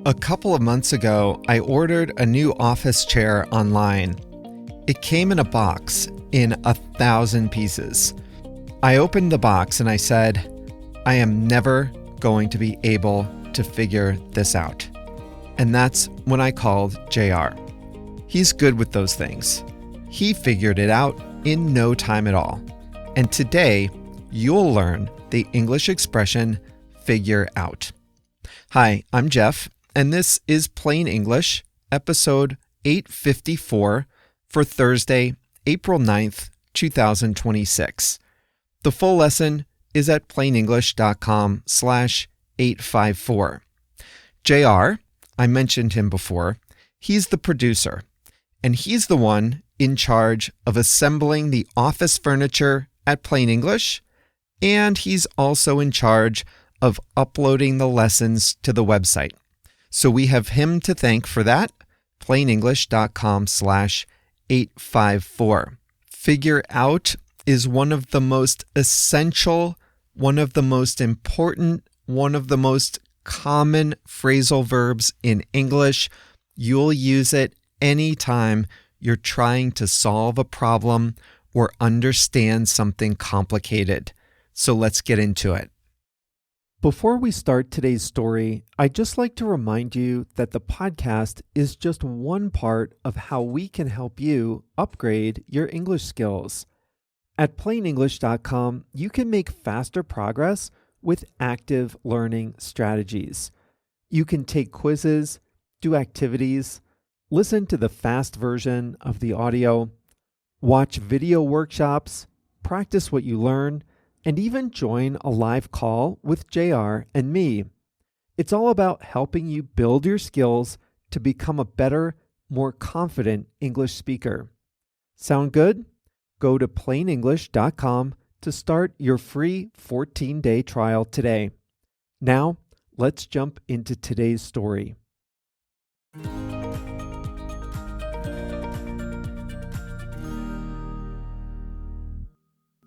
A couple of months ago, I ordered a new office chair online. It came in a box in 1,000 pieces. I opened the box and I said, I am never going to be able to figure this out. And that's when I called JR. He's good with those things. He figured it out in no time at all. And today, you'll learn the English expression, figure out. Hi, I'm Jeff, and this is Plain English, episode 854 for Thursday, April 9th, 2026. The full lesson is at plainenglish.com/854. JR, I mentioned him before, he's the producer, and he's the one in charge of assembling the office furniture at Plain English, and he's also in charge of uploading the lessons to the website. So we have him to thank for that, plainenglish.com/854. Figure out is one of the most essential, one of the most important, one of the most common phrasal verbs in English. You'll use it anytime you're trying to solve a problem or understand something complicated. So let's get into it. Before we start today's story, I'd just like to remind you that the podcast is just one part of how we can help you upgrade your English skills. At plainenglish.com, you can make faster progress with active learning strategies. You can take quizzes, do activities, listen to the fast version of the audio, watch video workshops, practice what you learn, and even join a live call with JR and me. It's all about helping you build your skills to become a better, more confident English speaker. Sound good? Go to plainenglish.com to start your free 14-day trial today. Now, let's jump into today's story.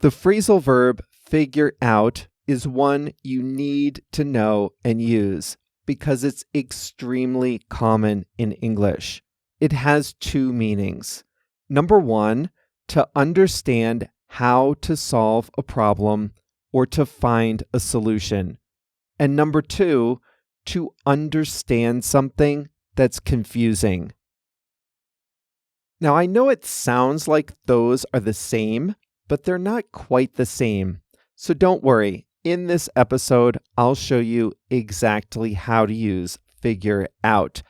The phrasal verb figure out is one you need to know and use because it's extremely common in English. It has two meanings. Number one, to understand how to solve a problem or to find a solution. And number two, to understand something that's confusing. Now, I know it sounds like those are the same, but they're not quite the same. So don't worry. In this episode, I'll show you exactly how to use figure out.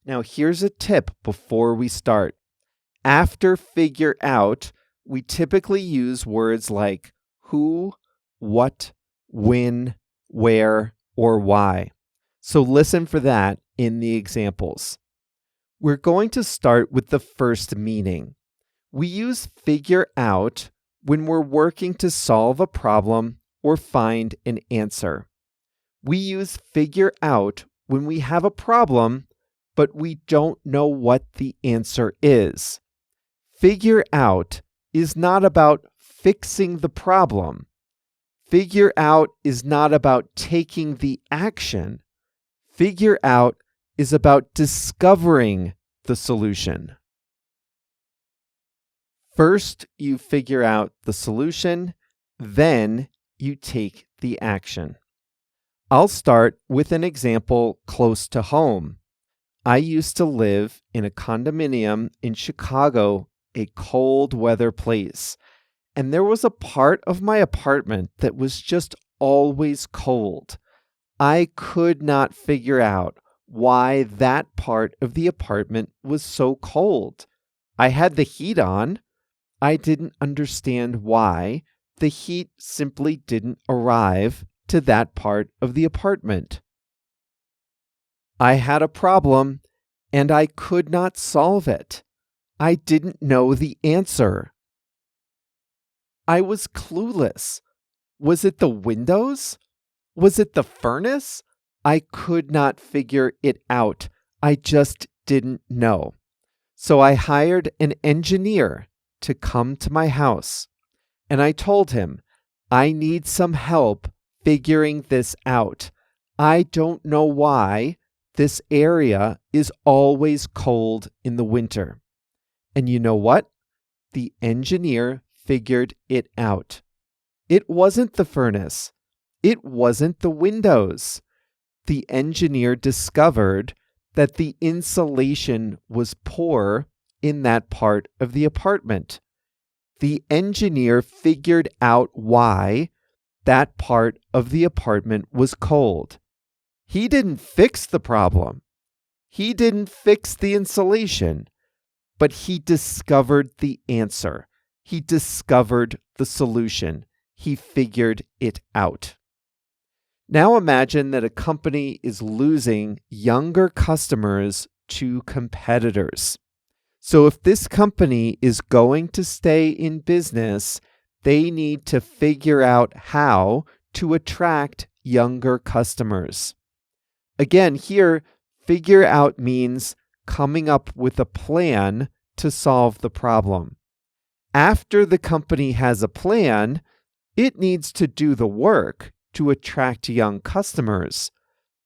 Now, here's a tip before we start. After figure out, we typically use words like who, what, when, where, or why. So listen for that in the examples. We're going to start with the first meaning. We use figure out when we're working to solve a problem or find an answer. We use figure out when we have a problem, but we don't know what the answer is. Figure out is not about fixing the problem. Figure out is not about taking the action. Figure out is about discovering the solution. First, you figure out the solution, then you take the action. I'll start with an example close to home. I used to live in a condominium in Chicago, a cold weather place, and there was a part of my apartment that was just always cold. I could not figure out why that part of the apartment was so cold. I had the heat on. I didn't understand why the heat simply didn't arrive to that part of the apartment. I had a problem and I could not solve it. I didn't know the answer. I was clueless. Was it the windows? Was it the furnace? I could not figure it out. I just didn't know. So I hired an engineer to come to my house, and I told him, I need some help figuring this out. I don't know why This area is always cold in the winter. And you know what? The engineer figured it out. It wasn't the furnace. It wasn't the windows. The engineer discovered that the insulation was poor in that part of the apartment. The engineer figured out why that part of the apartment was cold. He didn't fix the problem. He didn't fix the insulation, but he discovered the answer. He discovered the solution. He figured it out. Now imagine that a company is losing younger customers to competitors. So if this company is going to stay in business, they need to figure out how to attract younger customers. Again, here, figure out means coming up with a plan to solve the problem. After the company has a plan, it needs to do the work to attract young customers.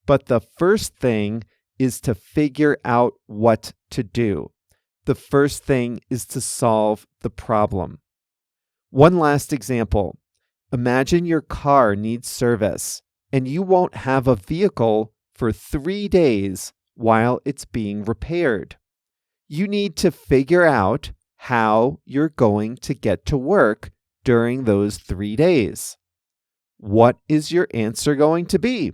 But the first thing is to figure out what to do. The first thing is to solve the problem. One last example. Imagine your car needs service and you won't have a vehicle for 3 days while it's being repaired. You need to figure out how you're going to get to work during those 3 days. What is your answer going to be?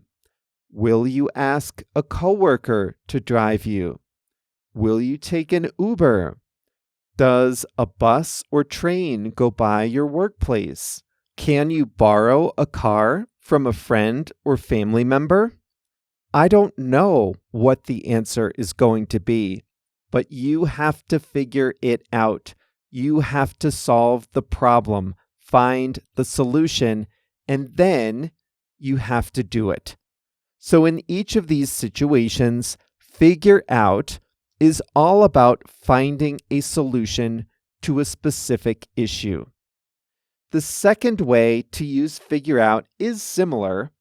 Will you ask a coworker to drive you? Will you take an Uber? Does a bus or train go by your workplace? Can you borrow a car from a friend or family member? I don't know what the answer is going to be, but you have to figure it out. You have to solve the problem, find the solution, and then you have to do it. So in each of these situations, figure out is all about finding a solution to a specific issue. The second way to use figure out is similar,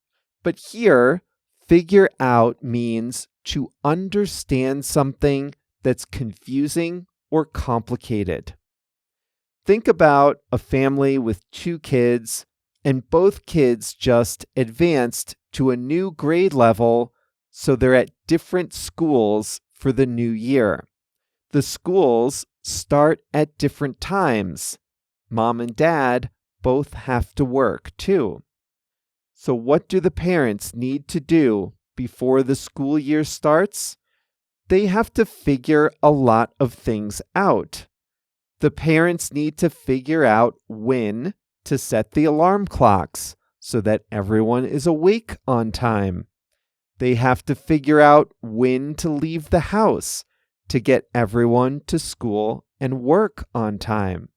but here, figure out means to understand something that's confusing or complicated. Think about a family with 2 kids, and both kids just advanced to a new grade level, so they're at different schools for the new year. The schools start at different times. Mom and dad both have to work too. So what do the parents need to do before the school year starts? They have to figure a lot of things out. The parents need to figure out when to set the alarm clocks so that everyone is awake on time. They have to figure out when to leave the house to get everyone to school and work on time.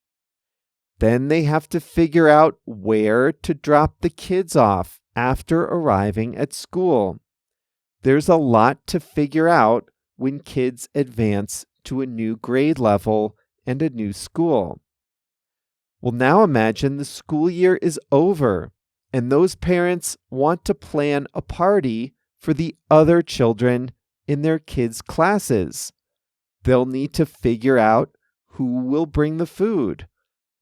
Then they have to figure out where to drop the kids off after arriving at school. There's a lot to figure out when kids advance to a new grade level and a new school. Well, now imagine the school year is over and those parents want to plan a party for the other children in their kids' classes. They'll need to figure out who will bring the food.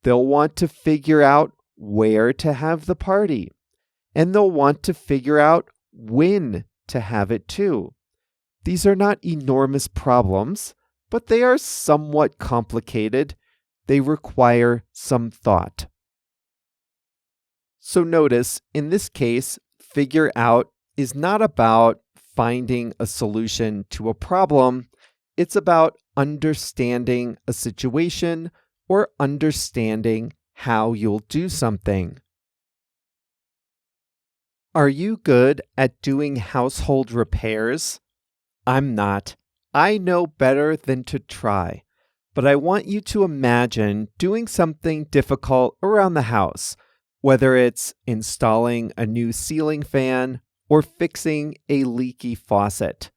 They'll want to figure out where to have the party. And they'll want to figure out when to have it too. These are not enormous problems, but they are somewhat complicated. They require some thought. So notice, in this case, figure out is not about finding a solution to a problem. It's about understanding a situation or understanding how you'll do something. Are you good at doing household repairs? I'm not. I know better than to try. But I want you to imagine doing something difficult around the house, whether it's installing a new ceiling fan or fixing a leaky faucet.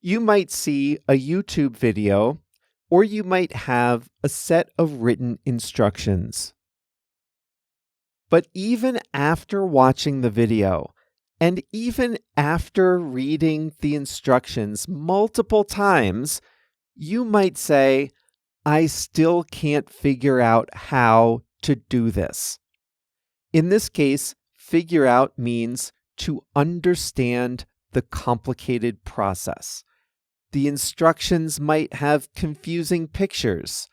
You might see a YouTube video, or you might have a set of written instructions. But even after watching the video, And even after reading the instructions multiple times, you might say, I still can't figure out how to do this. In this case, figure out means to understand the complicated process. The instructions might have confusing pictures.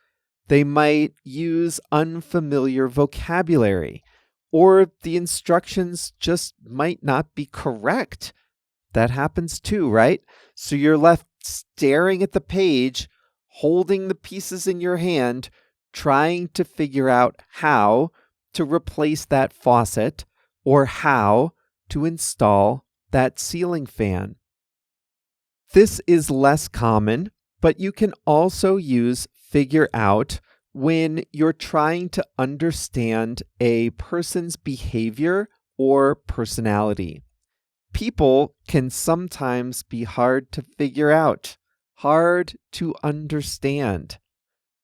They might use unfamiliar vocabulary, or the instructions just might not be correct. That happens too, right? So you're left staring at the page, holding the pieces in your hand, trying to figure out how to replace that faucet or how to install that ceiling fan. This is less common, but you can also use figure out when you're trying to understand a person's behavior or personality. People can sometimes be hard to figure out, hard to understand.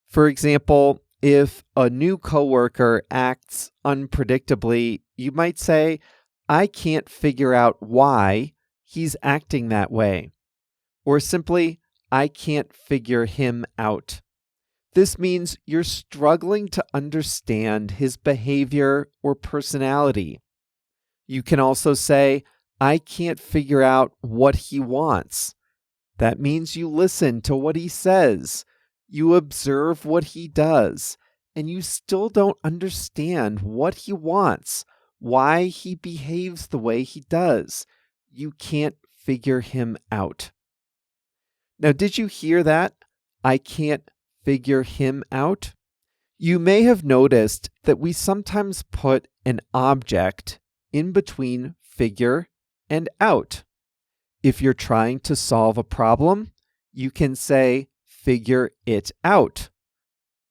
For example, if a new coworker acts unpredictably, you might say, I can't figure out why he's acting that way. Or simply, I can't figure him out. This means you're struggling to understand his behavior or personality. You can also say, I can't figure out what he wants. That means you listen to what he says, you observe what he does, and you still don't understand what he wants, why he behaves the way he does. You can't figure him out. Now, did you hear that? I can't figure him out. You may have noticed that we sometimes put an object in between figure and out. If you're trying to solve a problem, you can say, figure it out.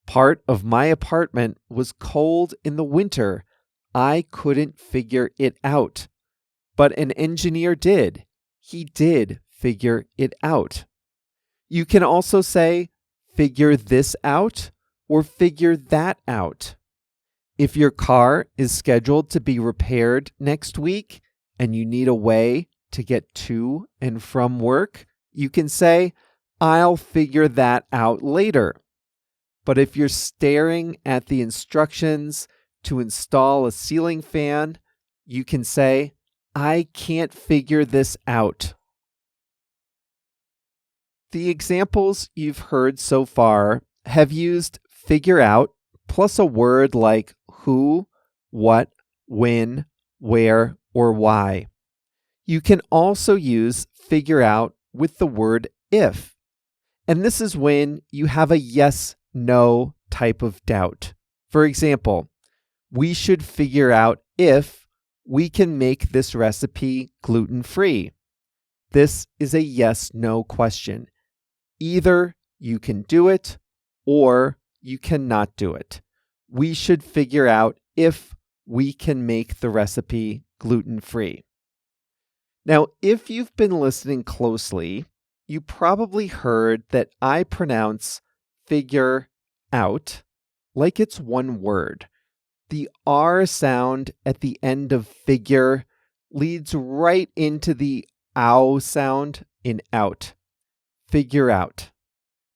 Part of my apartment was cold in the winter. I couldn't figure it out. But an engineer did. He did figure it out. You can also say, figure this out or figure that out. If your car is scheduled to be repaired next week and you need a way to get to and from work, you can say, I'll figure that out later. But if you're staring at the instructions to install a ceiling fan, you can say, I can't figure this out. The examples you've heard so far have used figure out plus a word like who, what, when, where, or why. You can also use figure out with the word if. And this is when you have a yes-no type of doubt. For example, we should figure out if we can make this recipe gluten-free. This is a yes-no question. Either you can do it or you cannot do it. We should figure out if we can make the recipe gluten-free. Now, if you've been listening closely, you probably heard that I pronounce figure out like it's one word. The R sound at the end of figure leads right into the ow sound in out. Figure out.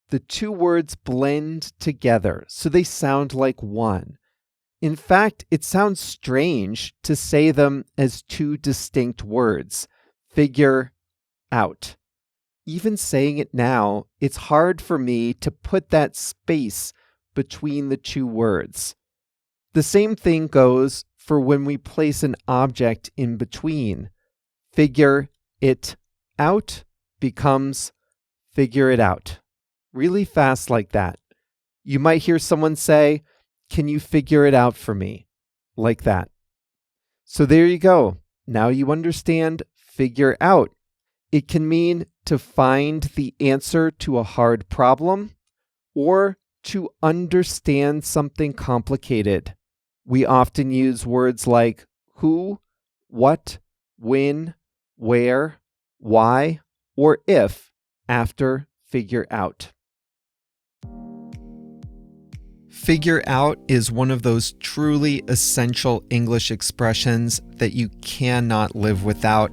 The two words blend together, so they sound like one. In fact, it sounds strange to say them as two distinct words. Figure out. Even saying it now, it's hard for me to put that space between the two words. The same thing goes for when we place an object in between. Figure it out becomes figure it out. Really fast like that. You might hear someone say, can you figure it out for me? Like that. So there you go. Now you understand figure out. It can mean to find the answer to a hard problem or to understand something complicated. We often use words like who, what, when, where, why, or if after figure out. Figure out is one of those truly essential English expressions that you cannot live without,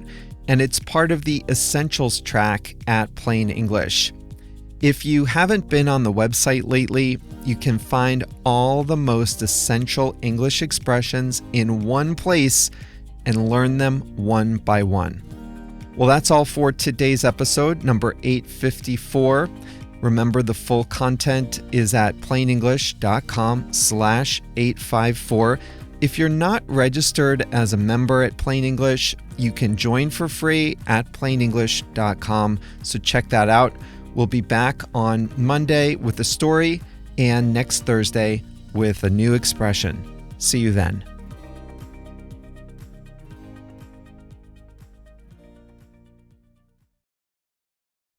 and it's part of the Essentials track at Plain English. If you haven't been on the website lately, you can find all the most essential English expressions in one place and learn them one by one. Well, that's all for today's episode, number 854. Remember, the full content is at plainenglish.com/854. If you're not registered as a member at Plain English, you can join for free at plainenglish.com. So check that out. We'll be back on Monday with a story and next Thursday with a new expression. See you then.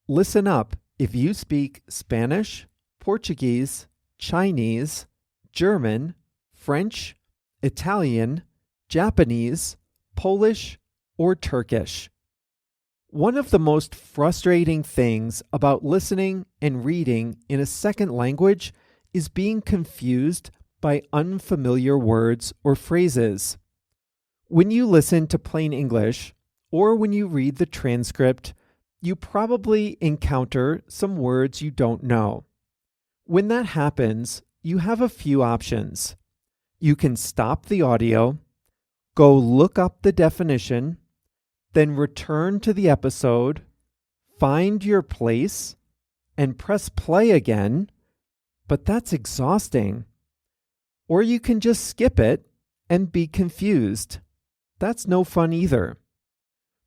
Listen up. If you speak Spanish, Portuguese, Chinese, German, French, Italian, Japanese, Polish, or Turkish. One of the most frustrating things about listening and reading in a second language is being confused by unfamiliar words or phrases. When you listen to Plain English, or when you read the transcript, you probably encounter some words you don't know. When that happens, you have a few options. You can stop the audio, go look up the definition, then return to the episode, find your place, and press play again, but that's exhausting. Or you can just skip it and be confused. That's no fun either.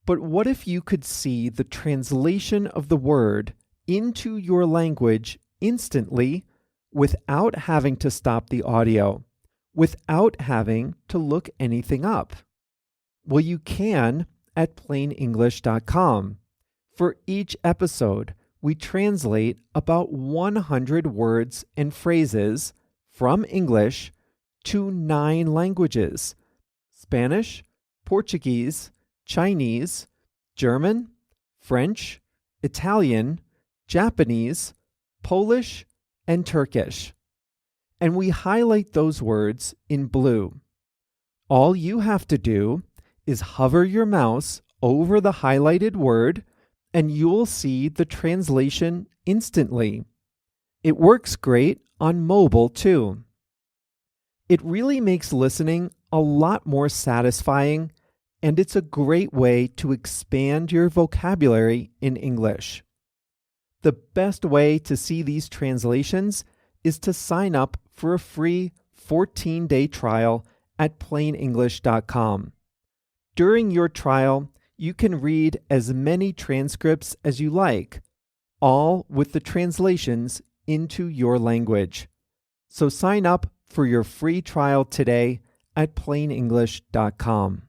But what if you could see the translation of the word into your language instantly without having to stop the audio, without having to look anything up? Well, you can at plainenglish.com. For each episode, we translate about 100 words and phrases from English to 9 languages: Spanish, Portuguese, Chinese, German, French, Italian, Japanese, Polish, and Turkish. And we highlight those words in blue. All you have to do is hover your mouse over the highlighted word, and you'll see the translation instantly. It works great on mobile too. It really makes listening a lot more satisfying, and it's a great way to expand your vocabulary in English. The best way to see these translations is to sign up for a free 14-day trial at plainenglish.com. During your trial, you can read as many transcripts as you like, all with the translations into your language. So sign up for your free trial today at plainenglish.com.